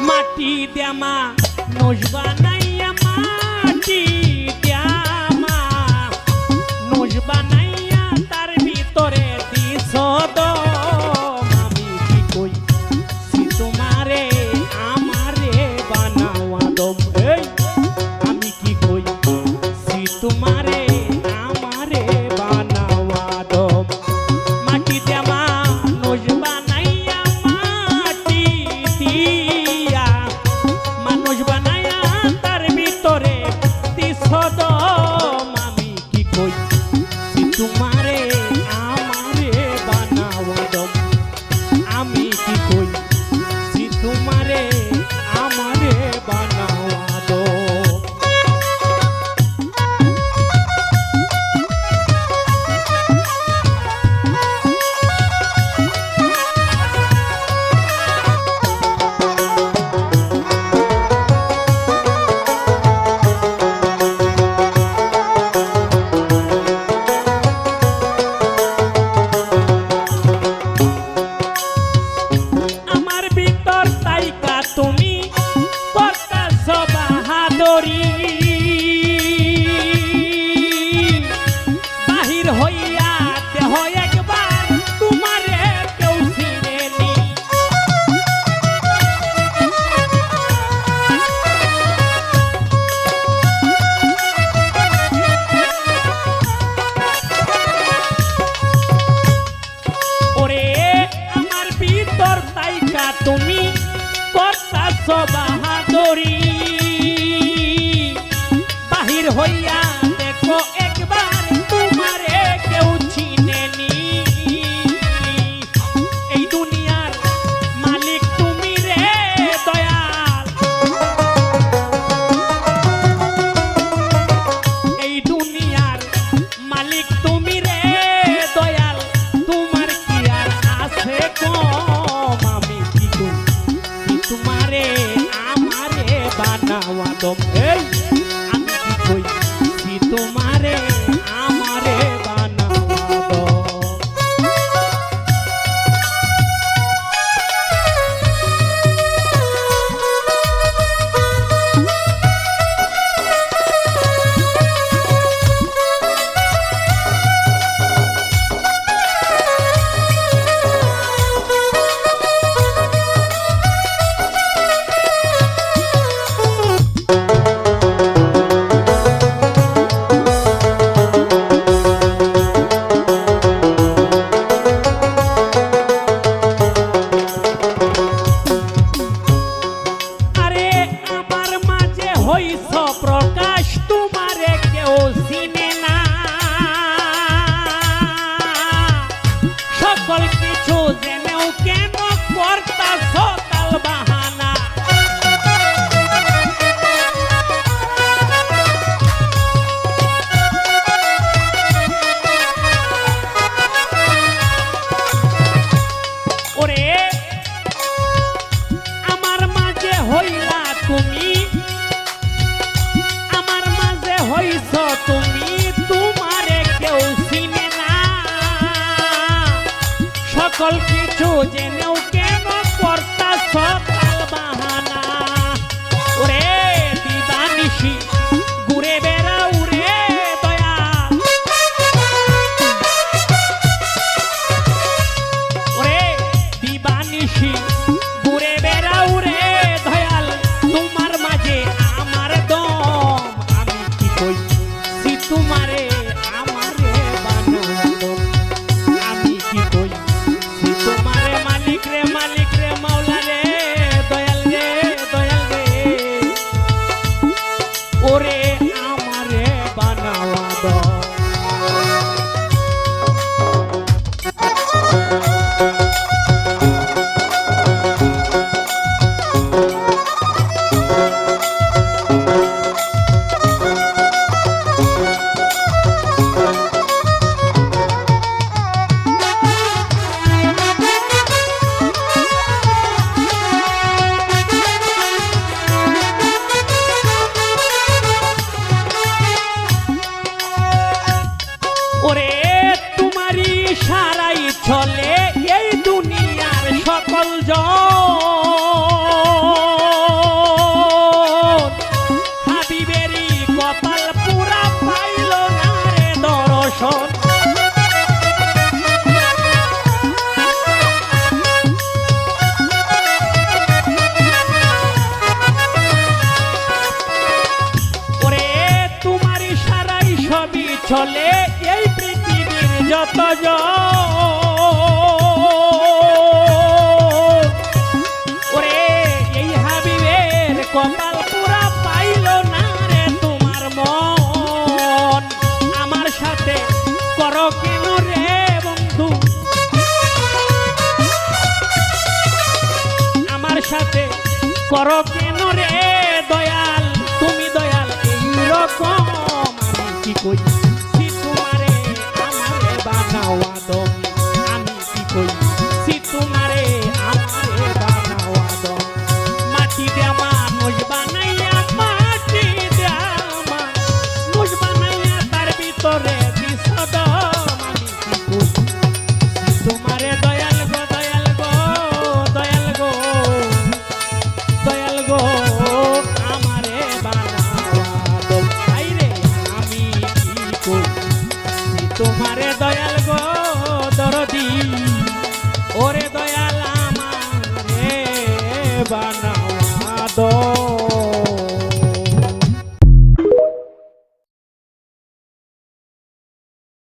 মাটি দেমা নজবা নাইয়া মাটি দেমা নজবা নাইয়া তার ভিতরে দিছ দম আমি কি কই সি তোমারে আমারে বানাওয়া দম এই আমি কি কই সি তোমারে আমারে বানাওয়া দম মাটি দেমা নজবা নাইয়া মাটি দিয়া মানুষ বানায়া তার ভিতরে দিছ দম আমি কি কই সি তোমারে আমারে বানাওয়া দম আমি কি কই সি তোমারে আমারে বানাওয়া দম আমার ভিতর তাইকা তুমি করতাছ বাহাদুরি বাহির হইয়া দেহ একবার তোমারে কেউ চিনেনি ওরে আমার ভিতর তাইকা তুমি করতাছ বাহাদুরি বাহির হইয়া দেখো একবার তোমারে কেউ চিনেনি এই দুনিয়ার মালিক তুমি রে দয়াল এই দুনিয়ার মালিক তুমি রে দয়াল তোমার কি আর আছে কম আমি কি কই সি তোমারে আমারে বানাওয়া দম এই আমি কি কই সি তোমারে আমারে বানাওয়া দম আরে আমার মাঝে হইছ প্রকাশ তোমারে কেউ চিনে না সকল কিছু জেনেও কেন করতাছ তাল বাহানা ওরে আমার মাঝে হইলা তুমি আমার মাঝে হইছ তুমি তোমারে কেউ চিনে না সকল কিছু জেনেও কেন করতাছ চলে এই পৃথিবীর যত ওরে এই হাবিবের কপাল পুরা পাইল না রে তোমার মন আমার সাথে করো কেন রে বন্ধু আমার সাথে করো কেন রে দয়াল তুমি দয়াল এইরকম আমি কি কই সি তোমারে আমারে বানাওয়া দম আমি কি কই সি তোমারে আমারে বানাওয়া দম মাটি দিয়া মানুষ বানাইয়া মাটি দিয়া মানুষ বানাইয়া তার ভিতরে বিষদম আমি কি কই সি তোমারে দয়াল গো দয়াল গো দয়াল গো দয়াল গো আমারে বানাওয়া দম আইরে আমি কি কই সি তোমারে দয়াল গো দরদি ওরে দয়াল আমারে বানাওয়া দম